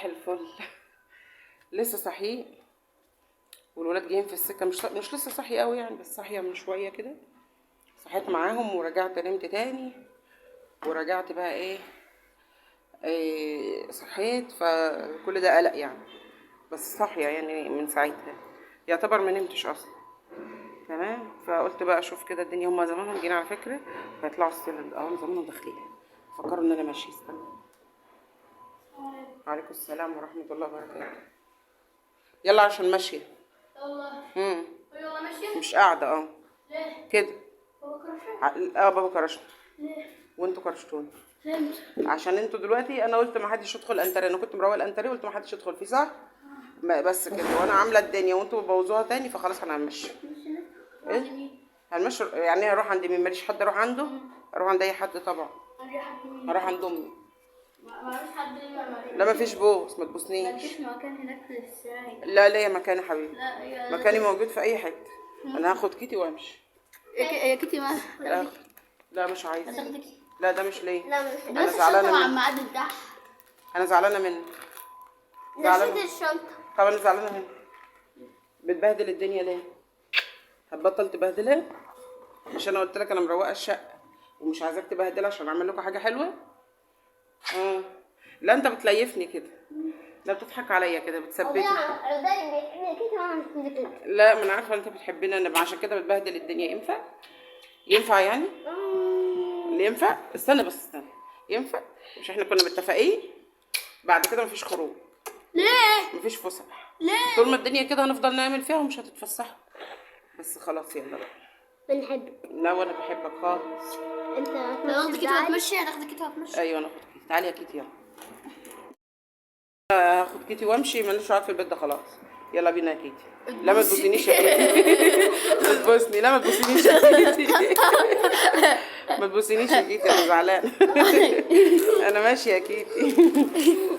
الفل. لسه صاحيين والولاد جايين في السكه، مش لسه صاحيه قوي يعني، بس صاحيه من شويه كده. صحيت معاهم ورجعت نمت تاني، ورجعت بقى ايه صحيت، فكل ده قلق يعني. بس صاحيه يعني من ساعتها، يعتبر ما نمتش اصلا. تمام، فقلت بقى اشوف كده الدنيا. هما زمانهم جايين على فكره، هيطلعوا السلم. زمانهم داخلين، فكروا ان انا ماشيه. استنى. وعليكم السلام ورحمه الله وبركاته. يلا عشان ماشيه. يلا ماشية؟ مش قاعده. ليه؟ كده. بابا كرشة؟ بابا كرشنا. ليه؟ وانتوا كرشتوني. فهمت. عشان انتوا دلوقتي، انا قلت ما حدش يدخل انتري. انا كنت مروق الانتري قلت ما حدش يدخل فيه، صح؟ بس كده، وانا عامله الدنيا وانتوا بتبوظوها تاني، فخلاص انا هنمشي. ايه؟ هنمشي يعني. هروح عند مين؟ ماليش حد اروح عنده. اروح عند اي حد طبعا. هروح عند امي. ما فيش حد لا ما فيش بوس، ما ما تبوسنيش. فيش مكان هناك في الساعي. لا ليا مكان يا حبيبي. لا يا مكاني موجود في اي حته. انا هاخد كيتي وامشي. يا كيتي ما لا مش عايز. هتاخدك. لا ده مش ليا. لا مش انا بس زعلانه الشنطة مع منك. ميعاد الدح. انا زعلانه منك. نسيت الشنطة. طب انا زعلانه منك. بتبهدل الدنيا ليه؟ هتبطل تبهدلها؟ مش انا قلت لك انا مروقه الشقه ومش عايزاك تبهدلها عشان اعمل لكم حاجه حلوه؟ لا انت بتليفني كده. لا بتضحك عليا كده، بتثبتني. لا ما انا عارفه انت بتحبني انا، عشان كده بتبهدل الدنيا. ينفع يعني؟ اللي ينفع. استنى بس استنى. ينفع؟ مش احنا كنا متفقين؟ بعد كده مفيش خروج. ليه؟ مفيش فسح. ليه؟ طول ما الدنيا كده هنفضل نعمل فيها ومش هتتفسحوا. بس خلاص يلا بقى. بنحبك. لا وانا بحبك خالص. انت هتاخدك كيتي وتمشي. هتاخدك كيتي وتمشي. ايوه انا هاخد كيتي. تعالي يا كيتي يلا. هاخد كيتي وامشي، ماليش قاعد في البيت ده خلاص. يلا بينا يا كيتي. لا ما تبوسينيش يا كيتي. ما تبوسني. لا ما تبوسينيش يا كيتي. ما تبوسينيش يا كيتي، انا زعلانه. انا ماشيه يا كيتي.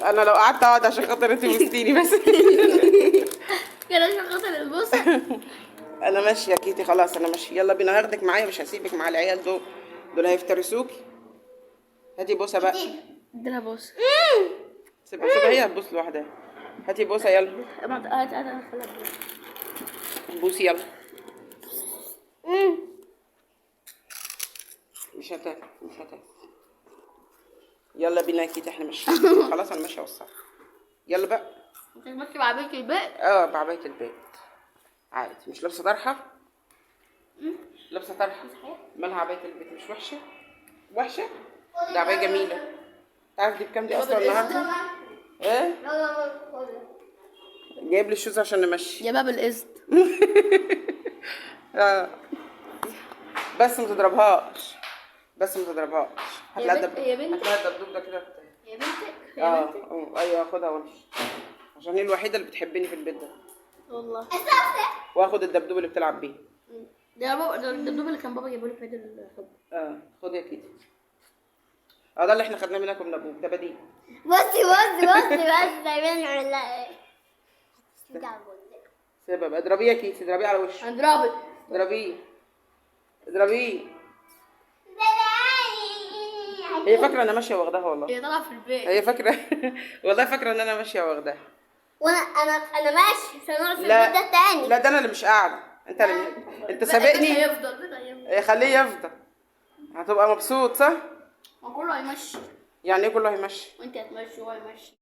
انا لو قعدت اقعد عشان خاطر انت بوستيني بس. كده عشان خاطر البوسة. انا ماشيه يا كيتي خلاص. انا ماشيه. يلا بينا. هاخدك معايا، مش هسيبك مع العيال دول هيفترسوكي. هاتي بوسه بقى. ادينا بوسة. سيبها هي هتبوس لوحدها. هاتي بوسه يلا. بوسي يلا. مش هتاكل. يلا بينا يا كيتي، احنا ماشيين خلاص. انا ماشيه والصح. يلا بقى. انت ماشي مع بيت البيت؟ بعبايه البيت عادي. مش لابسه طرحه؟ لابسه طرحه. مالها عبايه البيت؟ مش وحشه. ده عبايه جميله. تعرف دي بكام دي اصلا النهارده؟ ايه؟ جايب لي الشوز عشان نمشي. يا باب القسط. بس ما تضربهاش. هتلاقي يا بنت. هتلاقي الدبدوب ده كده. يا بنتك. ايوه خدها وامشي، عشان هي الوحيده اللي بتحبني في البيت ده. والله. واخد الدبدوب اللي بتلعب بيه. ده بابا، ده الدبدوب اللي كان بابا جايبه لي في عيد الحب. خد يا كيتي. ده اللي احنا خدناه منكم من ابوك، ده بديل. بصي دايما نعمل لها ايه؟ سيبها بقى. اضربيه يا كيتي، اضربيه على وشه. هنضربك. اضربيه. هي فاكره انا ماشيه واخداها والله. هي طالعه في البيت. هي فاكره. والله فاكره ان انا ماشيه واخداها. وانا ماشي عشان اقعد في البيت لا ده تاني. لا، ده انا اللي مش قاعده. انت سابقني. هيفضل. خليه يفضل. هتبقى مبسوط صح؟ ما كله هيمشي. يعني ايه كله هيمشي؟ وانت هتمشي وهو هيمشي.